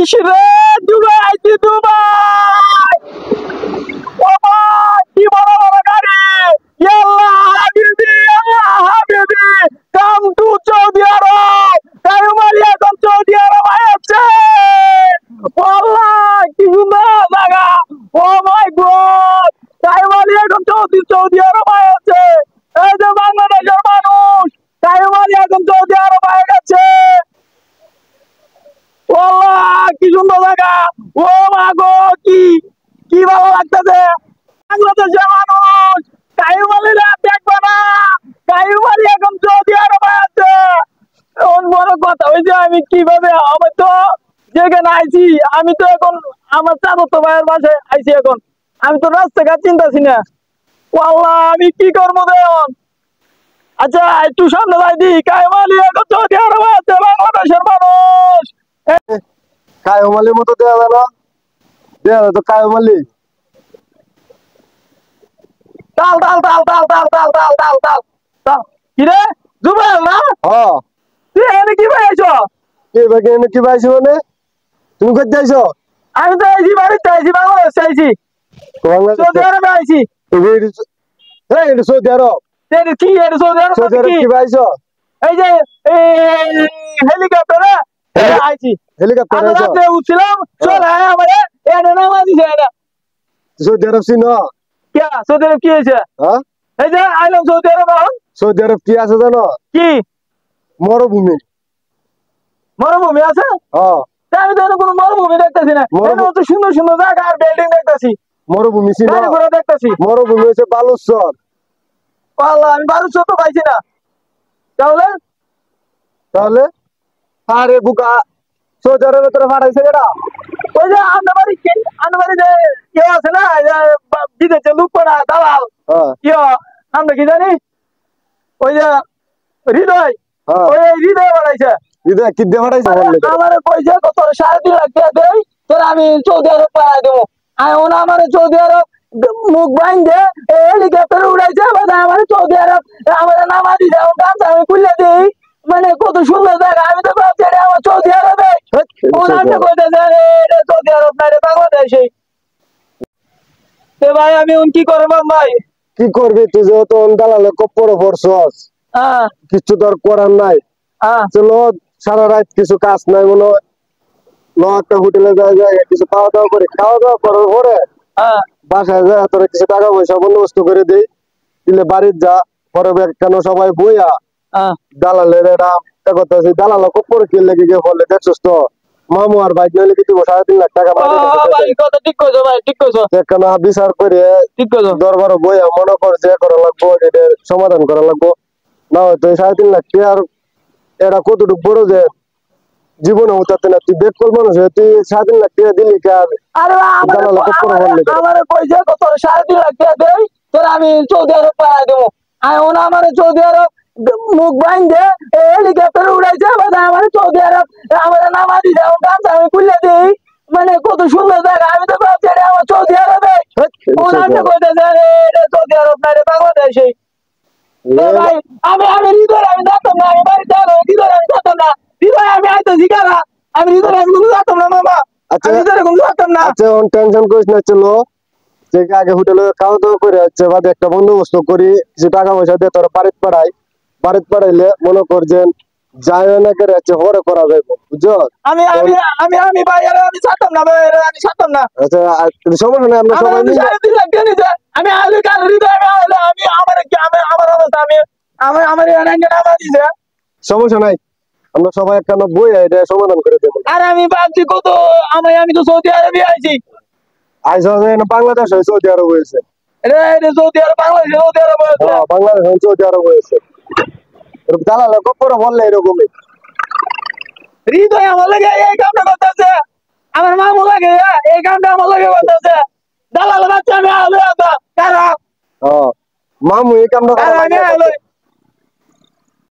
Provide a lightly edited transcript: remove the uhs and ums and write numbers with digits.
ইসরে Dubai আইছি Dubai ও ভাই কি বড় বড় গাড়ি ইয়াল্লাহ হাবিবি কাম টু সৌদি আরব কায়ুমালি এখন সৌদি আরব আছে আল্লাহ কি সুন্দর জায়গা ও মাই গড কায়ুমালি এখন সৌদি আরব আছে এই যে বাংলাদেশের মানুষ কায়ুমালি এখন সৌদি আরব হয়ে গেছে কি সুন্দর জায়গা ও মা গো কি ভালো লাগতেছে বাংলাদেশের মানুষ কায়ুমালিরা দেখবে না কায়ুমালি এখন সৌদি আরবে আছে বড় কথা হয়েছে আমি কিভাবে আমি তো যেখানে আইছি আমি তো এখন আমার চাচতো ভাইয়ের বাসায় আইছি এখন আমি তো রাস্তাঘাট চিন্তাছি না আল্লাহ আমি কি করবো এখন আচ্ছা একটু সামনে যাই দি কায়ুমালি এখন সৌদি আরবে আছে বাংলাদেশের মানুষ কায়ুমালির মতো দেওয়া যায় না দেওয়া যায় তো কায়ুমালি তাল তাল তাল তাল তাল তাল তাল তাল তাল তাল কি রে জুবেল না হ্যাঁ তুই এখানে কি পাইছো কি ভাই এনে কি পাইছো মানে তুমি কোথায় যাইছো আমি তো আইছি বাড়িতে আইছি বাংলাদেশ আইছি সৌদি আরবে আইছি এই এটা সৌদি আরব এটা কি এটা সৌদি আরব সৌদি আরব কি পাইছো এই যে হেলিকপ্টারে আইছি হেলিকপ্টারে আমি রাতে উঠছিলাম চল হ্যাঁ আমারে এনে নামা দিছে এটা সৌদি আরব চিনো কে সৌদি আরব কি হয়েছে হ্যাঁ এই যে আইলাম সৌদি আরব সৌদি আরব কি আছে জানো কি মরুভূমি মরুভূমি আছে হ্যাঁ আমি তো কোনো মরুভূমি দেখতেছি না এখানে তো সুন্দর সুন্দর জায়গা আর বিল্ডিং দেখতেছি মরুভূমি চিনো গাড়ি ঘোড়া দেখতেছি মরুভূমি হচ্ছে বালুচর আল্লাহ আমি বালুচর তো পাইছি না তাহলে তাহলে আরে বুকা সৌদি আরবের তোরা ফাটাইছে কেডা ওই যে আন্দাবাড়ি যে কেউ আছে না বিদেশে লুক পড়া দালাল কেউ আমরা কি জানি ওই যে হৃদয় ওই হৃদয় বাড়াইছে হৃদয় কি দিয়ে ফাটাইছে আমার পয়সা কত 3.5 লাখ টাকা দেয় তোর আমি সৌদি আরব পাঠাই দেবো আমি আমার সৌদি আরব মুখ বাইন্ধে হেলিকপ্টার উড়াইছে আমার সৌদি আরব আমার নামা দিছে গামছা আমি খুলে দিই মানে কত সুন্দর জায়গা আমি তো ভাবছি আমার সৌদি আরবে সৌদি আরব না রে বাংলাদেশে ভাই আমি কি করবো ভাই কি করবি তুই যেহেতু দালালে কপ্পরে পড়ছস কিছু তোর করার নাই চলো সারা রাত কিছু কাজ নাই মনে হয় একটা হোটেলে যায় কিছু খাওয়া দাওয়া করে খাওয়া দাওয়া করার পরে বাসায় যায় তোর কিছু টাকা পয়সা বন্দোবস্ত করে দিই দিলে বাড়ির যা পরে কেন সবাই বইয়া দালালের এটা কথা দালাল কপ্পরে কিনলে কি বললে দেখছস তো মামু আর বাইক নইলে কি দিব 3.5 লাখ টাকা কেন বিচার করে দরবার বইয়া মনে কর যে করা লাগবো এটার সমাধান করা লাগবো না হয়তো 3.5 লাখ টাকার এটা কতটুকু বড় যে জীবনে উঠাতে না তুই বেকল মানুষ তুই 3.5 লাখ টাকা দিলি আমি সৌদি আরব পাঠাই দেবো আমার সৌদি আরব মুখ বাইন্ধে হেলিকপ্টার উড়াইছে আমার সৌদি আরব আমার নামা দিছে গামছা আমি খুলে দিই মানে কত সুন্দর জায়গা আমি তো ভাবছি আমার সৌদি আরবে সৌদি আরব না রে বাংলাদেশে ভাই আমি হৃদয় আমি যাতাম না আমি বাড়িতে হৃদয় আমি যাতাম না হৃদয় আমি আইতেছি কারা আমি হৃদয় আমি কোনো যাতাম না মামা আমি হৃদয় কোনো যাতাম না আচ্ছা টেনশন করিস না চলো যে আগে হোটেলে খাওয়া দাওয়া করে হচ্ছে বাদে একটা বন্দোবস্ত করি কিছু টাকা পয়সা দিয়ে তোরা বাড়িতে পাঠাইলে মনে কর যে যাই না করে হচ্ছে হরে করা যাইব বুঝছো আমি আমি আমি আমি ভাই আমি ছাড়তাম না ভাই আমি ছাড়তাম না আচ্ছা সমস্যা নাই আমরা সবাই মিলে আমি আগে কাল হৃদয় আমি আমার অবস্থা আমি আমার দিছে সমস্যা নাই আমরা সবাই একটা বই এটা সমাধান করে দেবো আর আমি ভাবছি কত আমি তো সৌদি আরবে আইছি বাংলাদেশ সৌদি আরব হয়েছে সৌদি আরব বাংলাদেশ সৌদি আরব বাংলাদেশ সৌদি আরব হয়েছে দালাল কপরে বললে এরকমই হৃদয় আমার লাগে এই কামটা করতেছে আমার মামু লাগে এই কামটা আমার লাগে করতেছে দালাল বাচ্চা আমি আলো কারা মামু এই কামটা